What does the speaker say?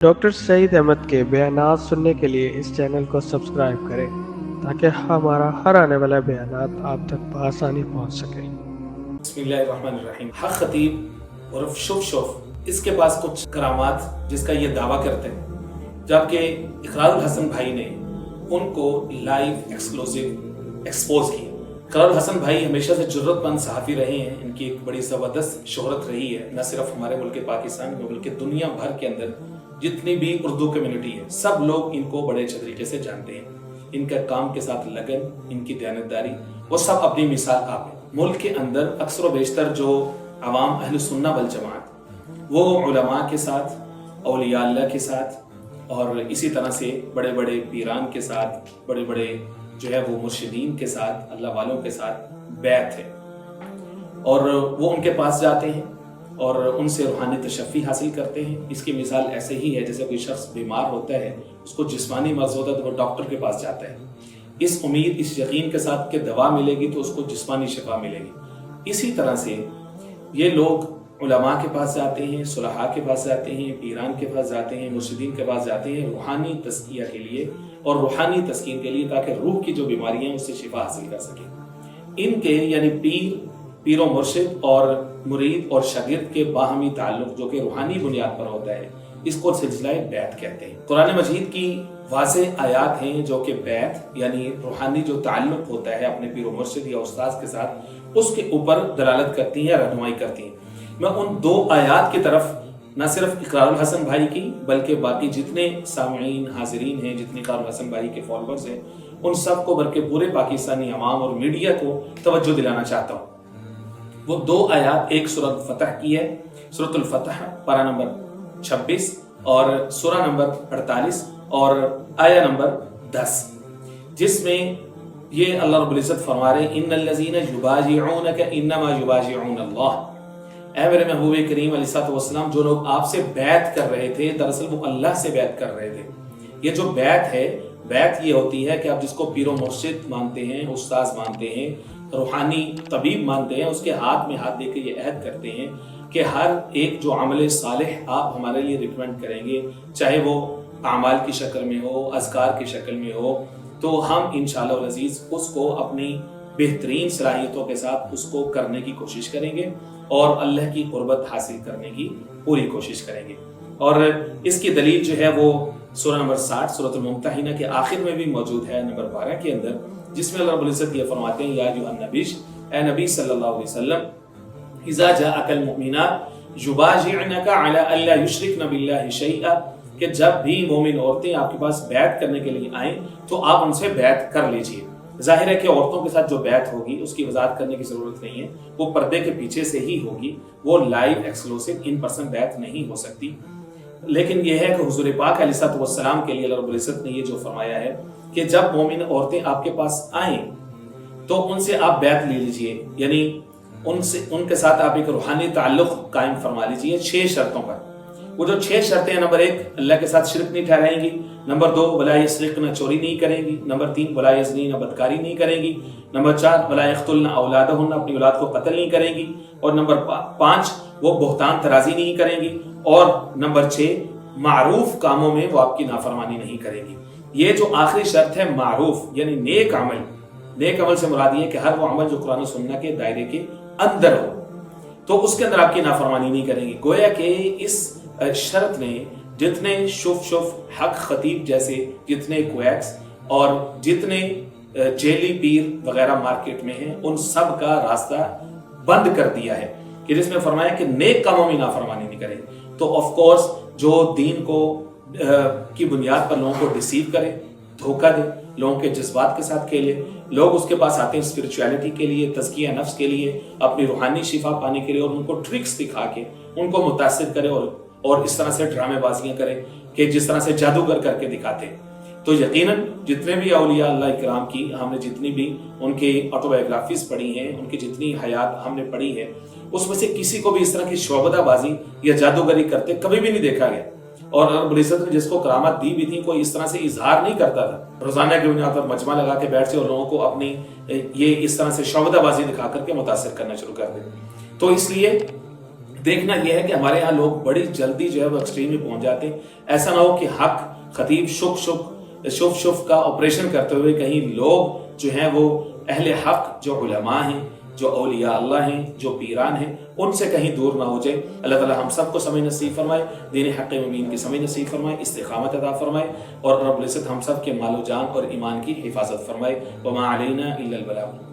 Doctor سعید احمد کے بیانات سننے کے لیے اس چینل کو سبسکرائب کریں تاکہ ہمارا ہر آنے والا بیانات آپ تک بآسانی پہنچ سکے۔ بسم اللہ الرحمن الرحیم۔ حق خطیب عرف شف اس کے پاس کچھ کرامات جس کا یہ دعویٰ کرتے ہیں، جبکہ اقرار الحسن بھائی نے ان کو لائیو ایکسکلوسیو ایکسپوز کیا۔ اقرار الحسن بھائی ہمیشہ سے جرت مند صحافی رہے ہیں، ان کی ایک بڑی زبردست شہرت رہی ہے، نہ صرف ہمارے ملک پاکستان میں بلکہ دنیا بھر کے اندر جتنی بھی اردو کمیونٹی ہے سب لوگ ان کو بڑے اچھے طریقے سے جانتے ہیں۔ ان کا کام کے ساتھ لگن، ان کی دیانتداری، وہ سب اپنی مثال آپ ہیں۔ ملک کے اندر اکثر و بیشتر جو عوام اہل سنہ والجماعت وہ علماء کے ساتھ، اولیاء اللہ کے ساتھ اور اسی طرح سے بڑے بڑے پیران کے ساتھ، بڑے بڑے جو ہے وہ مرشدین کے ساتھ، اللہ والوں کے ساتھ بیعت ہے، اور وہ ان کے پاس جاتے ہیں اور ان سے روحانی تشفی حاصل کرتے ہیں۔ اس کی مثال ایسے ہی ہے جیسے کوئی شخص بیمار ہوتا ہے، اس کو جسمانی مرض ہوتا ہے تو وہ ڈاکٹر کے پاس جاتا ہے، اس امید، اس یقین کے ساتھ کہ دوا ملے گی تو اس کو جسمانی شفا ملے گی۔ اسی طرح سے یہ لوگ علماء کے پاس جاتے ہیں، صلحاء کے پاس جاتے ہیں، پیران کے پاس جاتے ہیں، مرشدین کے پاس جاتے ہیں روحانی تزکیہ کے لیے اور روحانی تسکین کے لیے، تاکہ روح کی جو بیماریاں ہیں اس سے شفا حاصل کر سکیں۔ ان کے یعنی پیر و مرشد اور مرید اور شاگرد کے باہمی تعلق جو کہ روحانی بنیاد پر ہوتا ہے، اس کو سلسلہ بیعت کہتے ہیں۔ قرآن مجید کی واضح آیات ہیں جو کہ بیعت یعنی روحانی جو تعلق ہوتا ہے اپنے پیر و مرشد یا استاذ کے ساتھ، اس کے اوپر دلالت کرتی ہیں، رہنمائی کرتی ہیں۔ میں ان دو آیات کی طرف نہ صرف اقرار الحسن بھائی کی بلکہ باقی جتنے سامعین حاضرین ہیں، جتنے اقرار الحسن بھائی کے فالوورز ہیں، ان سب کو بلکہ پورے پاکستانی عوام اور میڈیا کو توجہ دلانا چاہتا ہوں۔ وہ دو آیات، ایک سورۃ الفتح کی ہے، سورۃ الفتح پارہ نمبر 26 اور سورہ نمبر 48 اور آیہ نمبر 10، جس میں یہ اللہ رب العزت فرما رہے ہیں ان الذین یبایعونک انما یبایعون اللہ۔ اے میرے محبوب کریم علیہ الصلوۃ والسلام، جو لوگ آپ سے بیعت کر رہے تھے دراصل وہ اللہ سے بیعت کر رہے تھے۔ یہ جو بیعت ہے، بیعت یہ ہوتی ہے کہ آپ جس کو پیر و مرشد مانتے ہیں، استاذ مانتے ہیں، روحانی طبیب مانتے ہیں، اس کے ہاتھ میں ہاتھ دے کے یہ عہد کرتے ہیں کہ ہر ایک جو عمل صالح آپ ہمارے لیے ریکمینڈ کریں گے، چاہے وہ اعمال کی شکل میں ہو، اذکار کی شکل میں ہو، تو ہم انشاءاللہ العزیز اس کو اپنی بہترین صلاحیتوں کے ساتھ اس کو کرنے کی کوشش کریں گے اور اللہ کی قربت حاصل کرنے کی پوری کوشش کریں گے۔ اور اس کی دلیل جو ہے وہ سورہ نمبر 60 سورۃ الممتحنہ کے آخر میں بھی موجود ہے، نمبر 12 کے اندر، جس میں اللہ رب العزت یہ فرماتے ہیں یا ایھا النبی، اے نبی صلی اللہ علیہ وسلم، اذا جاءک المؤمنات یبایعنک علی الا یشرکن باللہ شیئا، کہ جب بھی مومن عورتیں آپ کے پاس بیعت کرنے کے لیے آئیں تو آپ ان سے بیعت کر لیجئے۔ ظاہر ہے کہ عورتوں کے ساتھ جو بیعت ہوگی اس کی وضاحت کرنے کی ضرورت نہیں ہے، وہ پردے کے پیچھے سے ہی ہوگی، وہ لائیو ایکسکلوسیو ان پرسن بیعت نہیں ہو سکتی۔ لیکن یہ ہے کہ حضور پاک علیہ الصلوۃ والسلام کے لیے اللہ رب العزت نے یہ جو فرمایا ہے کہ جب مومن عورتیں آپ کے پاس آئیں تو ان سے آپ بیعت لے لیجئے، یعنی ان کے ساتھ آپ ایک روحانی تعلق قائم فرما لیجئے 6 شرطوں پر۔ وہ جو 6 شرطیں ہیں، نمبر 1 اللہ کے ساتھ شرک نہیں ٹھہرائیں گی، نمبر 2 ولا یسرقن، چوری نہیں کریں گی، نمبر 3 ولا یزنین، بدکاری نہیں کریں گی، نمبر 4 ولا یقتلن اولادہن، اپنی اولاد کو قتل نہیں کریں گی، اور نمبر 5 وہ بہتان ترازی نہیں کریں گی، اور نمبر 6 معروف کاموں میں وہ آپ کی نافرمانی نہیں کریں گی۔ یہ جو آخری شرط ہے معروف یعنی نیک عمل، نیک عمل سے مراد یہ ہے کہ ہر وہ عمل جو قرآن و سنت کے دائرے کے اندر ہو تو اس کے اندر آپ کی نافرمانی نہیں کریں گی۔ گویا کہ اس شرط نے جتنے شف حق خطیب جیسے جتنے کویکس اور جتنے جیلی پیر وغیرہ مارکیٹ میں ہیں ان سب کا راستہ بند کر دیا ہے، کہ جس میں فرمایا کہ نیک کاموں میں نافرمانی نہیں کریں۔ تو آف کورس جو دین کو کی بنیاد پر لوگوں کو ڈیسیو کرے، دھوکہ دے، لوگوں کے جذبات کے ساتھ کھیلے، لوگ اس کے پاس آتے ہیں اسپرچویلٹی کے لیے، تزکیہ نفس کے لیے، اپنی روحانی شفا پانے کے لیے، اور ان کو ٹرکس دکھا کے ان کو متاثر کرے اور اس طرح سے ڈرامے بازیاں کرے کہ جس طرح سے جادوگر کر کے دکھاتے ہیں۔ تو یقیناً جتنے بھی اولیاء اللہ اکرام کی ہم نے جتنی بھی ان کی آٹو بایوگرافیز پڑھی ہیں، ان کی جتنی حیات ہم نے پڑھی ہے، اس میں سے کسی کو بھی اس طرح کی شعبدہ بازی یا جادوگری کرتے کبھی بھی نہیں دیکھا گیا۔ اور رب العزت نے جس کو کرامت دی بھی تھی کوئی اس طرح سے اظہار نہیں کرتا تھا، روزانہ کے بنیاد پر مجمع لگا کے بیٹھ سے اور لوگوں کو اپنی یہ اس طرح سے شعبدہ بازی دکھا کر کے متاثر کرنا شروع کر دے۔ تو اس لیے دیکھنا یہ ہے کہ ہمارے یہاں لوگ بڑی جلدی جو ہے وہ ایکسٹریم میں پہنچ جاتے ہیں. ایسا نہ ہو کہ حق خطیب شف کا آپریشن کرتے ہوئے کہیں لوگ جو ہیں وہ اہل حق جو علماء ہیں، جو اولیاء اللہ ہیں، جو پیران ہیں، ان سے کہیں دور نہ ہو جائے. اللہ تعالی ہم سب کو سمجھ نصیب فرمائے، دین حق مبین کی سمجھ نصیب فرمائے، استقامت عطا فرمائے، اور رب العزت ہم سب کے مال و جان اور ایمان کی حفاظت فرمائے. وما علینا الا البلاغ.